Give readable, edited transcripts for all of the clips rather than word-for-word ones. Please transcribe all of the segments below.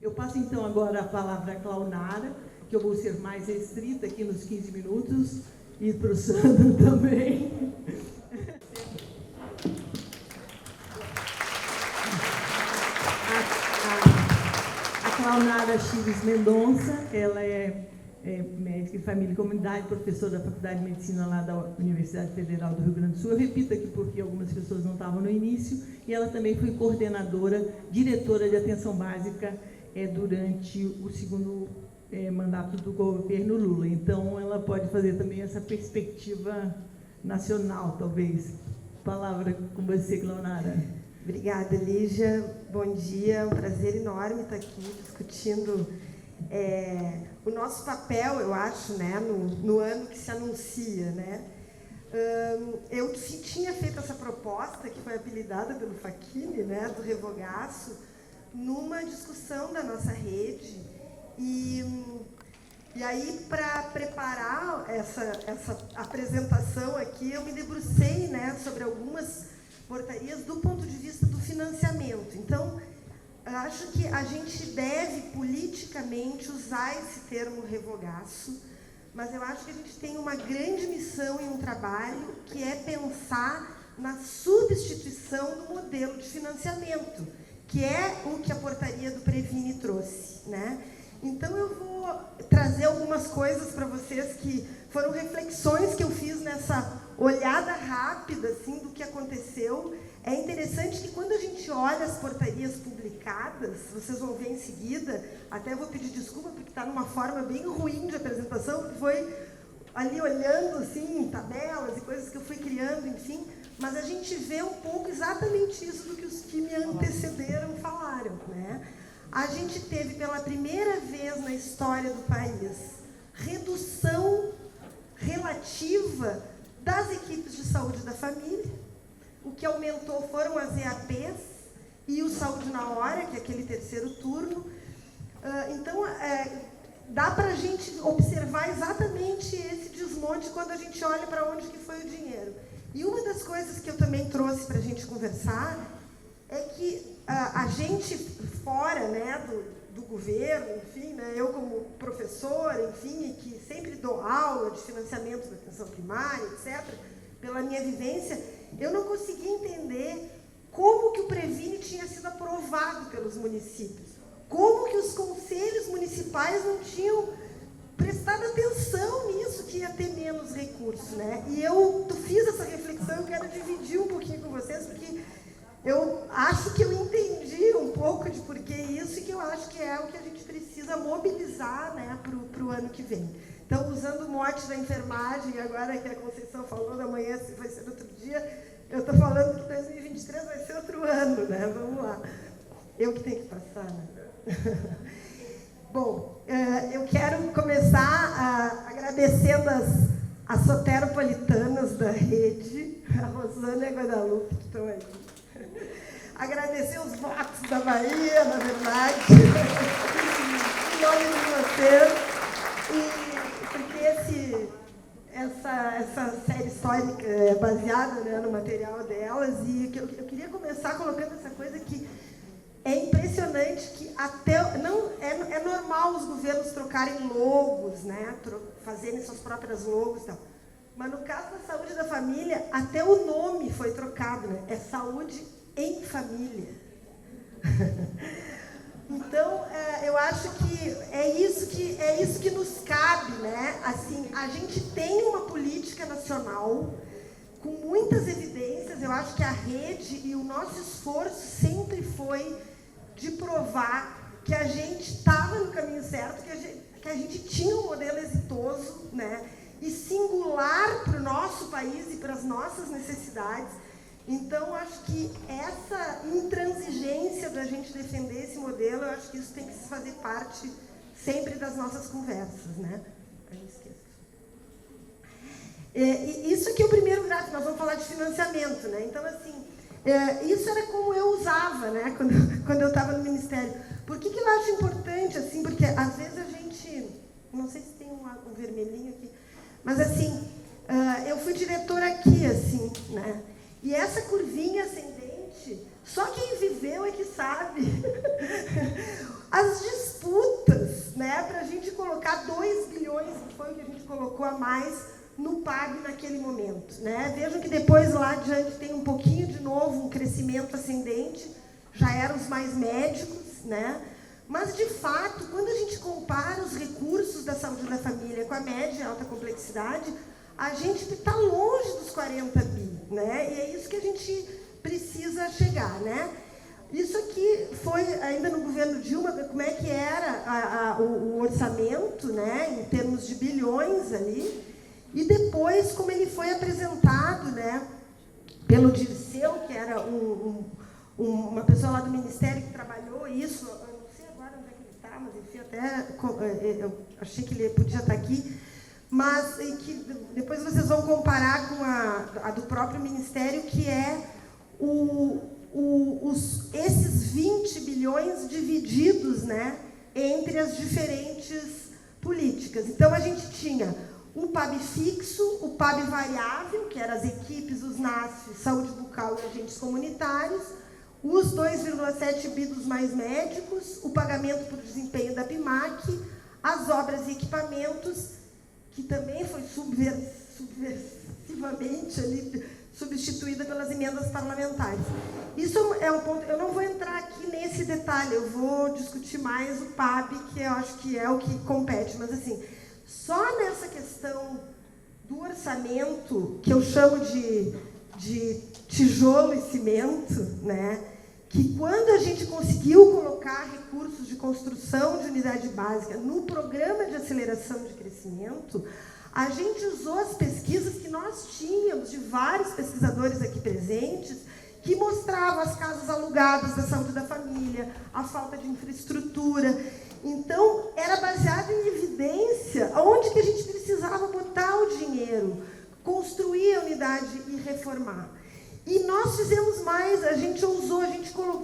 Eu passo, então, agora a palavra à Claunara, que eu vou ser mais restrita aqui nos 15 minutos, e para o Sandro também. A Claunara Chiles Mendonça, ela é médica de família e comunidade, professora da Faculdade de Medicina lá da Universidade Federal do Rio Grande do Sul. Eu repito aqui porque algumas pessoas não estavam no início, e ela também foi coordenadora, diretora de atenção básica durante o segundo mandato do governo Lula. Então, ela pode fazer também essa perspectiva nacional, talvez. Palavra com você, Claunara. Obrigada, Lígia. Bom dia, é um prazer enorme estar aqui discutindo o nosso papel, eu acho, né, no ano que se anuncia, né? Eu tinha feito essa proposta, que foi apelidada pelo Facchini, né, do revogaço, numa discussão da nossa rede, e aí, para preparar essa apresentação aqui, eu me debrucei, né, sobre algumas portarias do ponto de vista do financiamento. Então, acho que a gente deve, politicamente, usar esse termo revogaço, mas eu acho que a gente tem uma grande missão e um trabalho, que é pensar na substituição do modelo de financiamento, que é o que a portaria do Previne trouxe, né? Então, eu vou trazer algumas coisas para vocês que foram reflexões que eu fiz nessa olhada rápida, assim, do que aconteceu. É interessante que, quando a gente olha as portarias publicadas, vocês vão ver em seguida, até vou pedir desculpa, porque está numa forma bem ruim de apresentação, que foi ali olhando, assim, tabelas e coisas que eu fui criando, enfim, mas a gente vê um pouco exatamente isso do que os que me antecederam falaram, né? A gente teve, pela primeira vez na história do país, redução relativa das equipes de saúde da família. O que aumentou foram as EAPs e o Saúde na Hora, que é aquele terceiro turno. Então, dá para a gente observar exatamente esse desmonte quando a gente olha para onde que foi o dinheiro. E uma das coisas que eu também trouxe para a gente conversar é que a gente, fora, né, do governo, enfim, né, eu como professora, enfim, que sempre dou aula de financiamento da atenção primária, etc., pela minha vivência, eu não consegui entender como que o Previne tinha sido aprovado pelos municípios, como que os conselhos municipais não tinham prestado atenção nisso, que ia ter menos recursos, né? E eu fiz essa reflexão, eu quero dividir um pouquinho com vocês, porque eu acho que eu entendi um pouco de porquê isso, e que eu acho que é o que a gente precisa mobilizar, né, para o ano que vem. Então, usando o mote da enfermagem, agora que a Conceição falou, da manhã se vai ser outro dia, eu estou falando que 2023 vai ser outro ano, né? Vamos lá. Eu que tenho que passar, né? Bom, eu quero começar agradecendo as soteropolitanas da rede, a Rosana e a Guadalupe, que estão aí. Agradecer os votos da Bahia, na verdade, em nome de vocês, porque essa série histórica é baseada, né, no material delas, e eu queria começar colocando essa coisa que é impressionante, que até não é normal os governos trocarem logos, né, fazerem suas próprias logos e tal. Mas no caso da saúde da família, até o nome foi trocado, né? É Saúde em Família. Então, eu acho que é isso que nos cabe, né? Assim, a gente tem uma política nacional com muitas evidências. Eu acho que a rede e o nosso esforço sempre foi de provar que a gente estava no caminho certo, que a gente tinha um modelo exitoso, né, e singular para o nosso país e para as nossas necessidades. Então, acho que essa intransigência da gente defender esse modelo, eu acho que isso tem que fazer parte sempre das nossas conversas, né? Eu esqueço. Isso aqui é o primeiro gráfico, nós vamos falar de financiamento, né? Então, assim, isso era como eu usava, né, quando eu estava no Ministério. Por que eu acho importante, assim, porque às vezes a gente, não sei se tem um vermelhinho aqui, mas assim, eu fui diretora aqui, assim, né? E essa curvinha ascendente, só quem viveu é que sabe. As né, para a gente colocar 2 bilhões, que foi o que a gente colocou a mais no PAB naquele momento, né? Vejam que depois lá adiante tem um pouquinho de novo, um crescimento ascendente, já eram os mais médicos, né? Mas, de fato, quando a gente compara os recursos da saúde da família com a média e alta complexidade, a gente está longe dos 40 bi, né? E é isso que a gente precisa chegar, né? Isso aqui foi ainda no governo Dilma, como é que era o orçamento, né, em termos de bilhões ali, e depois como ele foi apresentado, né, pelo Dirceu, que era uma pessoa lá do Ministério que trabalhou isso, eu não sei agora onde é que ele está, mas enfim, até eu achei que ele podia estar aqui, mas que depois vocês vão comparar com a do próprio Ministério, que é esses 20 bilhões divididos, né, entre as diferentes políticas. Então, a gente tinha o PAB fixo, o PAB variável, que eram as equipes, os NASF, saúde bucal e agentes comunitários, os 2,7 bi dos mais médicos, o pagamento por desempenho da PIMAC, as obras e equipamentos, que também foi subversivamente ali, substituída pelas emendas parlamentares. Isso é um ponto, eu não vou entrar aqui nesse detalhe, eu vou discutir mais o PAB, que eu acho que é o que compete, mas assim, só nessa questão do orçamento, que eu chamo de tijolo e cimento, né, que quando a gente conseguiu colocar recursos de construção de unidade básica no programa de aceleração de crescimento, a gente usou as pesquisas que nós tínhamos, de vários pesquisadores aqui presentes, que mostravam as casas alugadas da saúde da família, a falta de infraestrutura. Então, era baseado em evidência onde que a gente precisava botar o dinheiro, construir a unidade e reformar. E nós fizemos mais, a gente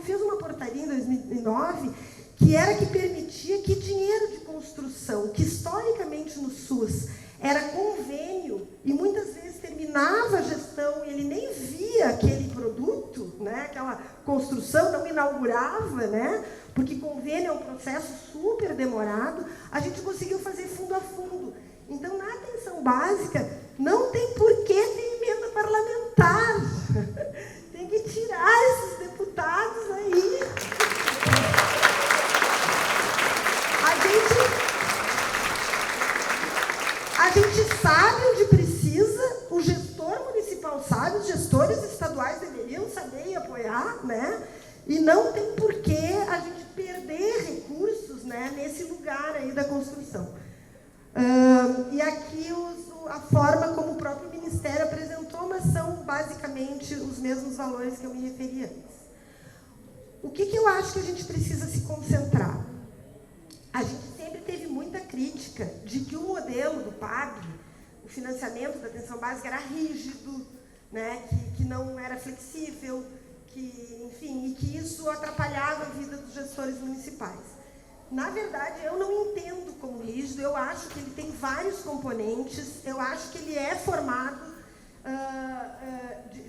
fez uma portaria em 2009, que era que permitia que dinheiro de construção, que historicamente no SUS era convênio, e muitas vezes terminava a gestão e ele nem via aquele produto, né, aquela construção, não inaugurava, né, porque convênio é um processo super demorado, a gente conseguiu fazer fundo a fundo. Então, na atenção básica, não tem por que ter emenda parlamentar. Tem que tirar esses deputados aí. A gente sabe onde precisa, o gestor municipal sabe, os gestores estaduais deveriam saber e apoiar, né? E não tem por que a gente perder recursos, né, nesse lugar aí da construção. E aqui a forma como o próprio Ministério apresentou, mas são basicamente os mesmos valores que eu me referi antes. O que eu acho que a gente precisa se concentrar? A gente sempre teve muita crítica de que o modelo do PAB, o financiamento da atenção básica, era rígido, né, que não era flexível, enfim, e que isso atrapalhava a vida dos gestores municipais. Na verdade, eu não entendo como rígido, eu acho que ele tem vários componentes, eu acho que ele é formado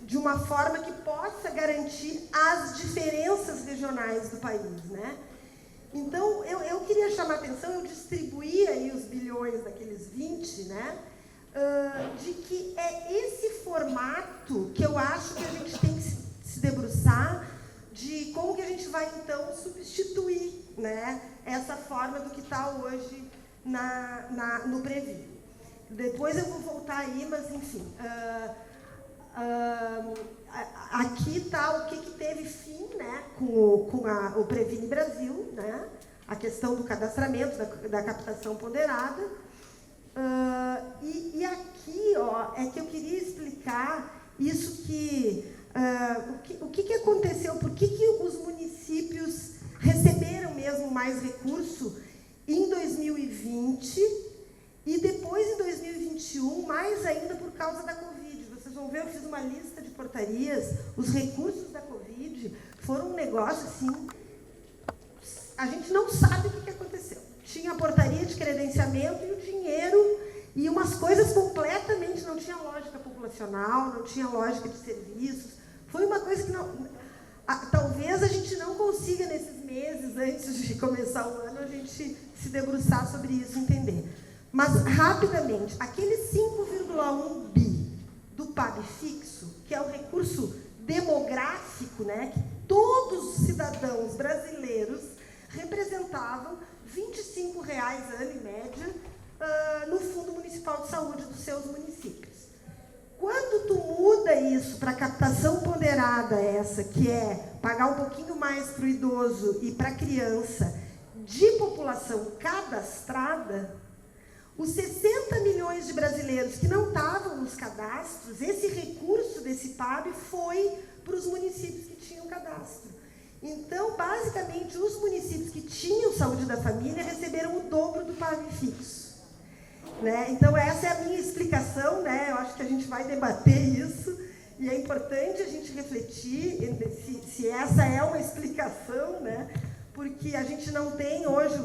de uma forma que possa garantir as diferenças regionais do país, né? Então, eu queria chamar a atenção, eu distribuí aí os bilhões daqueles 20, né, de que é esse formato que eu acho que a gente tem que se debruçar de como que a gente vai, então, substituir, né, essa forma do que está hoje no Previ. Depois eu vou voltar aí, mas, enfim. Aqui está o que teve fim, né, com o Previne Brasil, né, a questão do cadastramento, da captação ponderada. E aqui, ó, é que eu queria explicar isso o que aconteceu, por que os municípios receberam mesmo mais recurso em 2020 e depois em 2021, mais ainda por causa da Covid. Vocês vão ver, eu fiz uma lista de portarias, os recursos da Covid foram um negócio assim, a gente não sabe o que aconteceu. Tinha a portaria de credenciamento e o dinheiro, e umas coisas completamente, não tinha lógica populacional, não tinha lógica de serviços. Foi uma coisa que não... Talvez a gente não consiga, nesses meses, antes de começar o ano, a gente se debruçar sobre isso e entender. Mas, rapidamente, aquele 5,1 bi do PAB fixo, que é o recurso demográfico, né, que todos os cidadãos brasileiros representavam R$25 ano, em média, no Fundo Municipal de Saúde dos seus municípios. Quando tu muda isso para captação ponderada, essa, que é pagar um pouquinho mais para o idoso e para a criança, de população cadastrada, os 60 milhões de brasileiros que não estavam nos cadastros, esse recurso desse PAB foi para os municípios que tinham cadastro. Então, basicamente, os municípios que tinham saúde da família receberam o dobro do PAB fixo. Né? Então, essa é a minha explicação, né? Eu acho que a gente vai debater isso, e é importante a gente refletir se essa é uma explicação, né? Porque a gente não tem hoje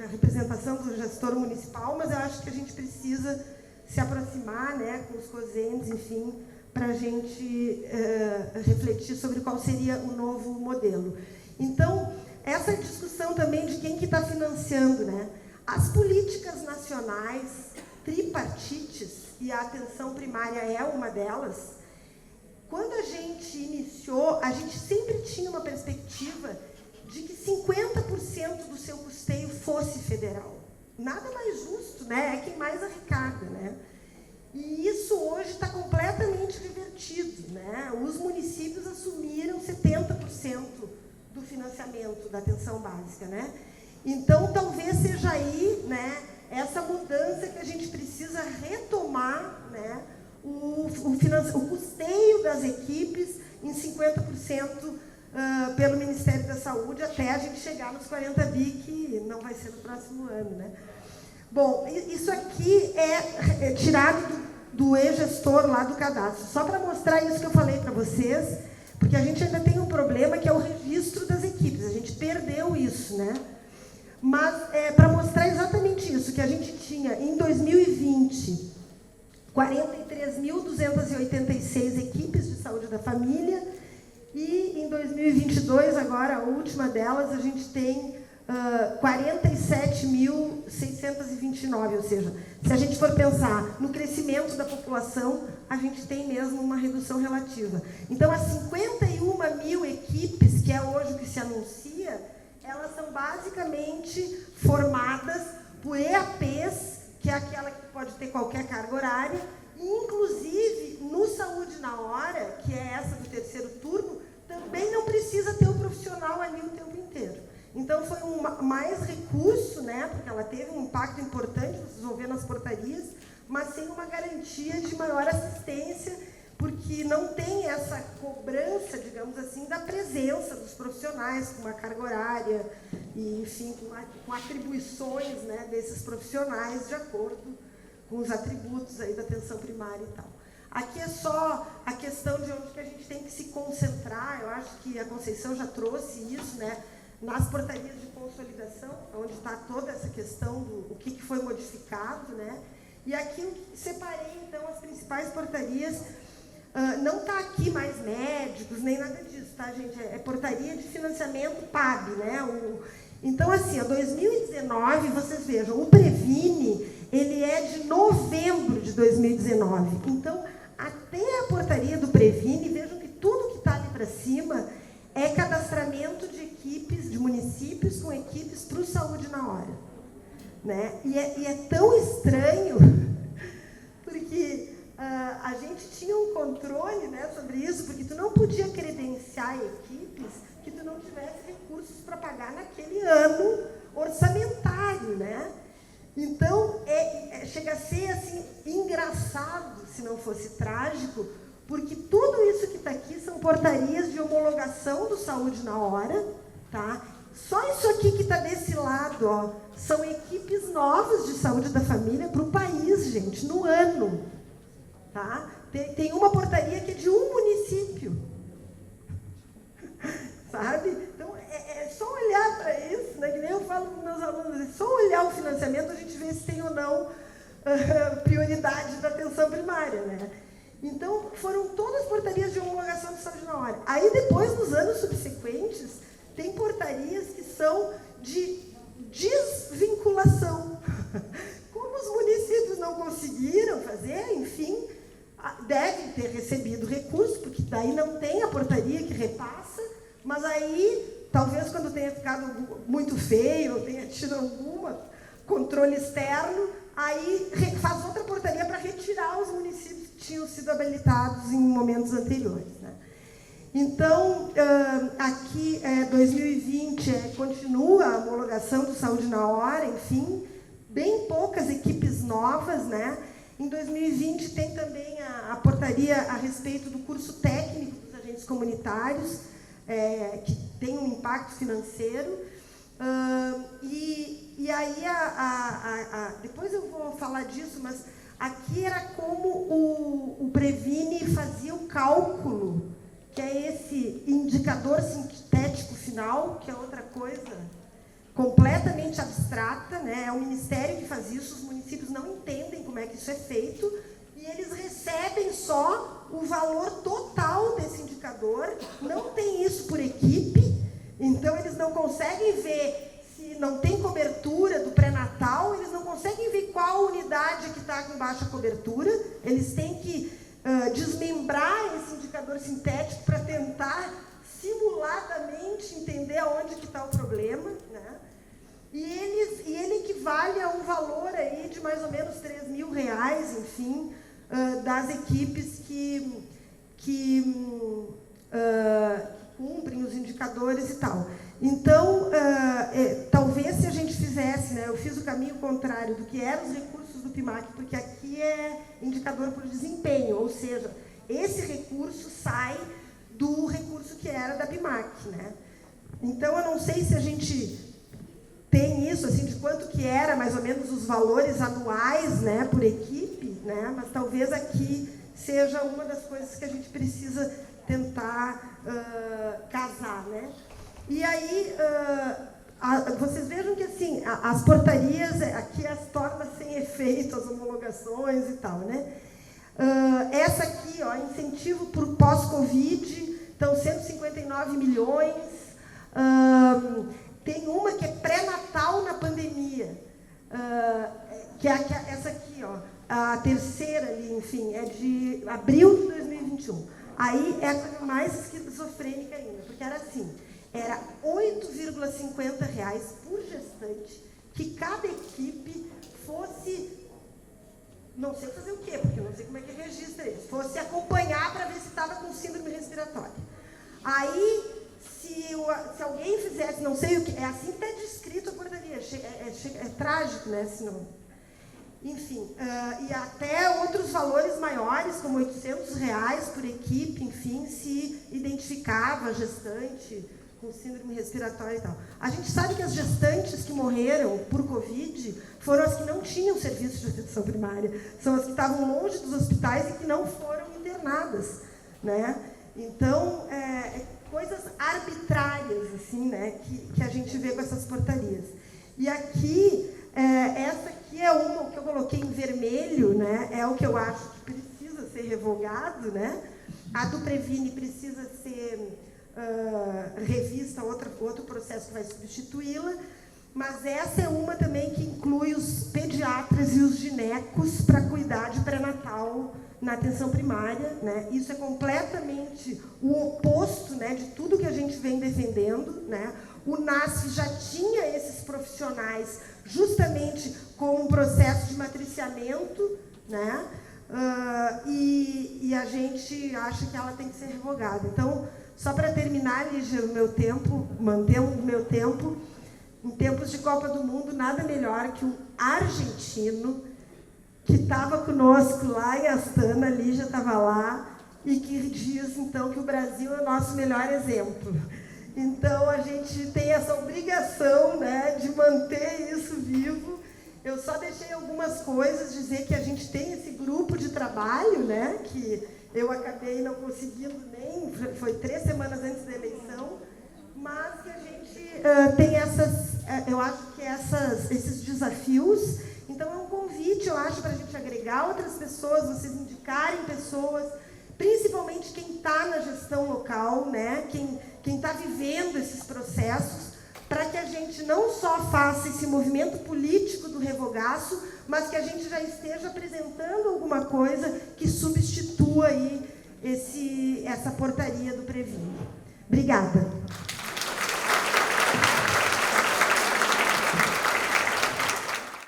a representação do gestor municipal, mas eu acho que a gente precisa se aproximar, né, com os COSENs, enfim, para a gente refletir sobre qual seria o novo modelo. Então, essa discussão também de quem que está financiando, né? As políticas nacionais, tripartites, e a atenção primária é uma delas, quando a gente iniciou, a gente sempre tinha uma perspectiva de que 50% do seu custeio fosse federal. Nada mais justo, né? É quem mais arrecada, né? E isso hoje está completamente revertido, né? Os municípios assumiram 70% do financiamento da atenção básica, né? Então, talvez seja aí, né, essa mudança que a gente precisa retomar, né, o custeio das equipes em 50% pelo Ministério da Saúde, até a gente chegar nos 40 bi, que não vai ser no próximo ano, né? Bom, isso aqui é tirado do e-gestor lá do cadastro, só para mostrar isso que eu falei para vocês, porque a gente ainda tem um problema que é o registro das equipes, a gente perdeu isso, né? Mas, para mostrar exatamente isso, que a gente tinha, em 2020, 43.286 equipes de saúde da família, e em 2022, agora, a última delas, a gente tem 47.629, ou seja, se a gente for pensar no crescimento da população, a gente tem mesmo uma redução relativa. Então, as 51 mil equipes, que é hoje o que se anuncia, elas são basicamente formadas por EAPs, que é aquela que pode ter qualquer carga horária, e, inclusive, no Saúde na Hora, que é essa do terceiro turno, também não precisa ter o profissional ali o tempo inteiro. Então, foi mais recurso, né, porque ela teve um impacto importante, vocês vão ver nas portarias, mas sem uma garantia de maior assistência, porque não tem essa cobrança, digamos assim, da presença dos profissionais, com uma carga horária, e, enfim, com atribuições, né, desses profissionais de acordo com os atributos aí da atenção primária e tal. Aqui é só a questão de onde que a gente tem que se concentrar, eu acho que a Conceição já trouxe isso, né, nas portarias de consolidação, onde está toda essa questão do o que foi modificado, né, e aqui eu separei, então, as principais portarias. Não está aqui mais médicos, nem nada disso, tá, gente? É portaria de financiamento PAB, né? Então, assim, 2019, vocês vejam, o Previne, ele é de novembro de 2019. Então, até a portaria do Previne, vejam que tudo que está ali para cima é cadastramento de equipes, de municípios com equipes para o Saúde na Hora. Né? E é tão estranho, porque a gente tinha um controle, né, sobre isso, porque tu não podia credenciar equipes que tu não tivesse recursos para pagar naquele ano orçamentário, né? Então, chega a ser assim, engraçado, se não fosse trágico, porque tudo isso que está aqui são portarias de homologação do Saúde na Hora, tá? Só isso aqui que está desse lado, ó, são equipes novas de saúde da família para o país, gente, no ano. Tá? Tem uma portaria que é de um município. Sabe? Então, é só olhar para isso, né? Que nem eu falo para os meus alunos, é só olhar o financiamento, a gente vê se tem ou não prioridade da atenção primária, né? Então, foram todas portarias de homologação de saúde na hora. Aí, depois, nos anos subsequentes, tem portarias que são de desvinculação. Como os municípios não conseguiram fazer, enfim, devem ter recebido recursos, porque daí não tem a portaria que repassa, mas aí, talvez quando tenha ficado muito feio, ou tenha tido algum controle externo, aí faz outra portaria para retirar os municípios que tinham sido habilitados em momentos anteriores, né? Então, aqui, 2020, continua a homologação do Saúde na Hora, enfim, bem poucas equipes novas, né? Em 2020 tem também a portaria a respeito do curso técnico dos agentes comunitários, que tem um impacto financeiro. E aí, depois eu vou falar disso, mas aqui era como o Previne fazia o cálculo, que é esse indicador sintético final, que é outra coisa completamente abstrata, né? É o Ministério que faz isso, os municípios não entendem como é que isso é feito, e eles recebem só o valor total desse indicador, não tem isso por equipe, então eles não conseguem ver se não tem cobertura do pré-natal, eles não conseguem ver qual unidade que está com baixa cobertura, eles têm que desmembrar esse indicador sintético para tentar simuladamente entender aonde que está o problema, né? E ele equivale a um valor aí de mais ou menos R$3.000, enfim, das equipes que cumprem os indicadores e tal. Então, talvez se a gente fizesse, né, eu fiz o caminho contrário do que eram os recursos do PIMAC, porque aqui é indicador por desempenho, ou seja, esse recurso sai do recurso que era da PIMAC, né? Então, eu não sei se a gente tem isso, assim, de quanto que era mais ou menos os valores anuais, né, por equipe, né? Mas talvez aqui seja uma das coisas que a gente precisa tentar casar, né? E aí, vocês vejam que assim, as portarias aqui as torna sem efeito, as homologações e tal, né? Essa aqui, ó, incentivo por pós-Covid, então 159 milhões. Tem uma que é pré-natal na pandemia, que é essa aqui, ó, a terceira ali, enfim, é de abril de 2021. Aí é a coisa mais esquizofrênica ainda, porque era assim, era R$ 8,50 por gestante, que cada equipe fosse, não sei fazer o quê, porque eu não sei como é que registra isso, fosse acompanhar para ver se estava com síndrome respiratória. Aí, se alguém fizesse, não sei o que, é assim que está descrito a portaria, é trágico, né? Senão, enfim, e até outros valores maiores, como R$800 por equipe, enfim, se identificava a gestante com síndrome respiratória e tal. A gente sabe que as gestantes que morreram por Covid foram as que não tinham serviço de atenção primária, são as que estavam longe dos hospitais e que não foram internadas, né? Então, coisas arbitrárias, assim, né, que a gente vê com essas portarias. E aqui, essa aqui é uma que eu coloquei em vermelho, né, é o que eu acho que precisa ser revogado, né? A do Previne precisa ser revista, outro processo que vai substituí-la, mas essa é uma também que inclui os pediatras e os ginecos para cuidar de pré-natal na atenção primária, né? Isso é completamente o oposto, né, de tudo que a gente vem defendendo, né? O NASF já tinha esses profissionais justamente com um processo de matriciamento, né? E a gente acha que ela tem que ser revogada. Então, só para terminar, Lígia, o meu tempo, mantendo o meu tempo, em tempos de Copa do Mundo, nada melhor que um argentino que estava conosco lá em Astana, a Lígia estava lá, e que diz, então, que o Brasil é o nosso melhor exemplo. Então, a gente tem essa obrigação, né, de manter isso vivo. Eu só deixei algumas coisas, dizer que a gente tem esse grupo de trabalho, né, que eu acabei não conseguindo nem, foi 3 semanas antes da eleição, mas que a gente tem eu acho que esses desafios. Então, é um convite, eu acho, para a gente agregar outras pessoas, vocês indicarem pessoas, principalmente quem está na gestão local, né? Quem está vivendo esses processos, para que a gente não só faça esse movimento político do revogaço, mas que a gente já esteja apresentando alguma coisa que substitua aí essa portaria do Previne. Obrigada.